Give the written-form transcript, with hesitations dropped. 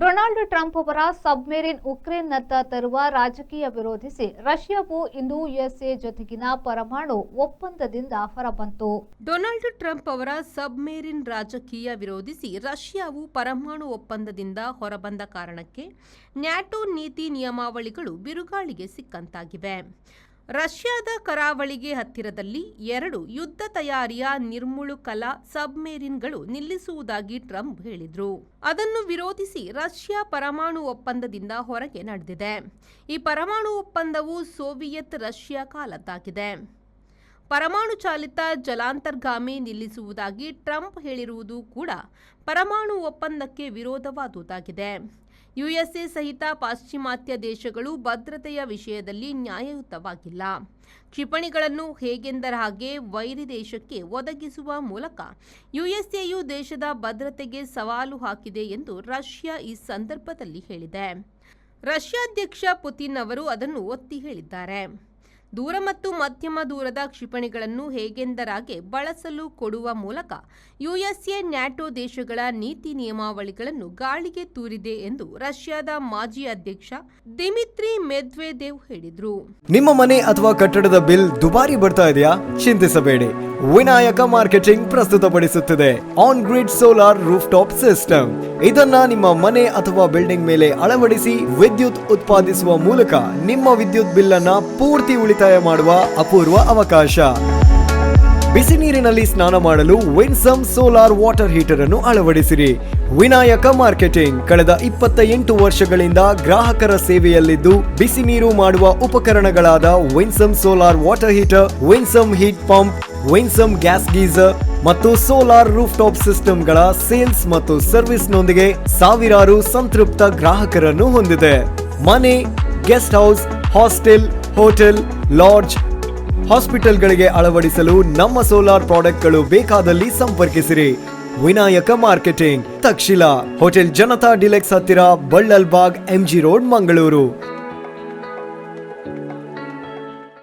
Donald Trump ಅವರ submarine ಉಕ್ರೇನ್ನತ್ತ ತರುವ ರಾಜಕೀಯ ವಿರೋಧಿಸಿ ರಷ್ಯಾವು ಇಂದು ಯುಎಸ್ಎ ಜೊತೆಗಿನ ಪರಮಾಣು ಒಪ್ಪಂದದಿಂದ ಹೊರಬಂತು. ಡೊನಾಲ್ಡ್ ಟ್ರಂಪ್ ಅವರ ಸಬ್ಮೆರಿನ್ ರಾಜಕೀಯ ವಿರೋಧಿಸಿ ರಷ್ಯಾವು ಪರಮಾಣು ಒಪ್ಪಂದದಿಂದ ಹೊರಬಂದ ಕಾರಣಕ್ಕೆ ನ್ಯಾಟೋ ನೀತಿ ನಿಯಮಾವಳಿಗಳು ಬಿರುಗಾಳಿಗೆ ಸಿಕ್ಕಂತಾಗಿವೆ. ರಷ್ಯಾದ ಕರಾವಳಿಗೆ ಹತ್ತಿರದಲ್ಲಿ 2 ಯುದ್ಧ ತಯಾರಿಯ ನಿರ್ಮುಳುಕಲ ಸಬ್ಮೆರಿನ್ಗಳು ನಿಲ್ಲಿಸುವುದಾಗಿ ಟ್ರಂಪ್ ಹೇಳಿದರು. ಅದನ್ನು ವಿರೋಧಿಸಿ ರಷ್ಯಾ ಪರಮಾಣು ಒಪ್ಪಂದದಿಂದ ಹೊರಗೆ ನಡೆದಿದೆ. ಈ ಪರಮಾಣು ಒಪ್ಪಂದವು ಸೋವಿಯತ್ ರಷ್ಯಾ ಕಾಲದ್ದಾಗಿದೆ. ಪರಮಾಣು ಚಾಲಿತ ಜಲಾಂತರ್ಗಾಮಿ ನಿಲ್ಲಿಸುವುದಾಗಿ ಟ್ರಂಪ್ ಹೇಳಿರುವುದು ಕೂಡ ಪರಮಾಣು ಒಪ್ಪಂದಕ್ಕೆ ವಿರೋಧವಾದುದಾಗಿದೆ. ಯುಎಸ್ಎ ಸಹಿತ ಪಾಶ್ಚಿಮಾತ್ಯ ದೇಶಗಳು ಭದ್ರತೆಯ ವಿಷಯದಲ್ಲಿ ನ್ಯಾಯಯುತವಾಗಿಲ್ಲ. ಕ್ಷಿಪಣಿಗಳನ್ನು ಹೇಗೆಂದರ ಹಾಗೆ ವೈರಿ ದೇಶಕ್ಕೆ ಒದಗಿಸುವ ಮೂಲಕ ಯುಎಸ್ಎಯು ದೇಶದ ಭದ್ರತೆಗೆ ಸವಾಲು ಹಾಕಿದೆ ಎಂದು ರಷ್ಯಾ ಈ ಸಂದರ್ಭದಲ್ಲಿ ಹೇಳಿದೆ. ರಷ್ಯಾ ಅಧ್ಯಕ್ಷ ಪುತಿನ್ ಅವರು ಅದನ್ನು ಒತ್ತಿ ಹೇಳಿದ್ದಾರೆ. ದೂರ ಮತ್ತು ಮಧ್ಯಮ ದೂರದ ಕ್ಷಿಪಣಿಗಳನ್ನು ಹೇಗೆಂದರಾಗೆ ಬಳಸಲು ಕೊಡುವ ಮೂಲಕ ಯುಎಸ್ಎ ನ್ಯಾಟೋ ದೇಶಗಳ ನೀತಿ ನಿಯಮಾವಳಿಗಳನ್ನು ಗಾಳಿಗೆ ತೂರಿದೆ ಎಂದು ರಷ್ಯಾದ ಮಾಜಿ ಅಧ್ಯಕ್ಷ ದಿಮಿತ್ರಿ ಮೆದ್ವೆದೇವ್ ಹೇಳಿದರು. ನಿಮ್ಮ ಮನೆ ಅಥವಾ ಕಟ್ಟಡದ ಬಿಲ್ ದುಬಾರಿ ಬರ್ತಾ ಇದೆಯಾ? ಚಿಂತಿಸಬೇಡಿ. ವಿನಾಯಕ ಮಾರ್ಕೆಟಿಂಗ್ ಪ್ರಸ್ತುತಪಡಿಸುತ್ತಿದೆ on grid solar roof top system. ಇದನ್ನ ನಿಮ್ಮ ಮನೆ ಅಥವಾ ಬಿಲ್ಡಿಂಗ್ ಮೇಲೆ ಅಳವಡಿಸಿ ವಿದ್ಯುತ್ ಉತ್ಪಾದಿಸುವ ಮೂಲಕ ನಿಮ್ಮ ವಿದ್ಯುತ್ ಬಿಲ್ ಅನ್ನ ಪೂರ್ತಿ ಉಳಿತಾಯ ಮಾಡುವ ಅಪೂರ್ವ ಅವಕಾಶ. ಬಿಸಿ ನೀರಿನಲ್ಲಿ ಸ್ನಾನ ಮಾಡಲು ವಿನ್ಸಮ್ ಸೋಲಾರ್ ವಾಟರ್ ಹೀಟರ್ ಅನ್ನು ಅಳವಡಿಸಿರಿ. ವಿನಾಯಕ ಮಾರ್ಕೆಟಿಂಗ್ ಕಳೆದ 28 ವರ್ಷಗಳಿಂದ ಗ್ರಾಹಕರ ಸೇವೆಯಲ್ಲಿದ್ದು ಬಿಸಿ ನೀರು ಮಾಡುವ ಉಪಕರಣಗಳಾದ Winsome solar water heater, Winsome heat pump, Winsome gas geyser ಮತ್ತು ಸೋಲಾರ್ ರೂಫ್ ಟಾಪ್ ಸಿಸ್ಟಮ್ಗಳ ಸೇಲ್ಸ್ ಮತ್ತು ಸರ್ವಿಸ್ ನೊಂದಿಗೆ ಸಾವಿರಾರು ಸಂತೃಪ್ತ ಗ್ರಾಹಕರನ್ನು ಹೊಂದಿದೆ. ಮನೆ, guest house, hostel, hotel, lodge, ಹಾಸ್ಪಿಟಲ್ಗಳಿಗೆ ಅಳವಡಿಸಲು ನಮ್ಮ ಸೋಲಾರ್ ಪ್ರಾಡಕ್ಟ್ಗಳು ಬೇಕಾದಲ್ಲಿ ಸಂಪರ್ಕಿಸಿರಿ. Vinayaka marketing, Takshila, hotel Janata deluxe ಹತ್ತಿರ, ಬಳ್ಳಲ್ಬಾಗ್, MG ರೋಡ್, ಮಂಗಳೂರು.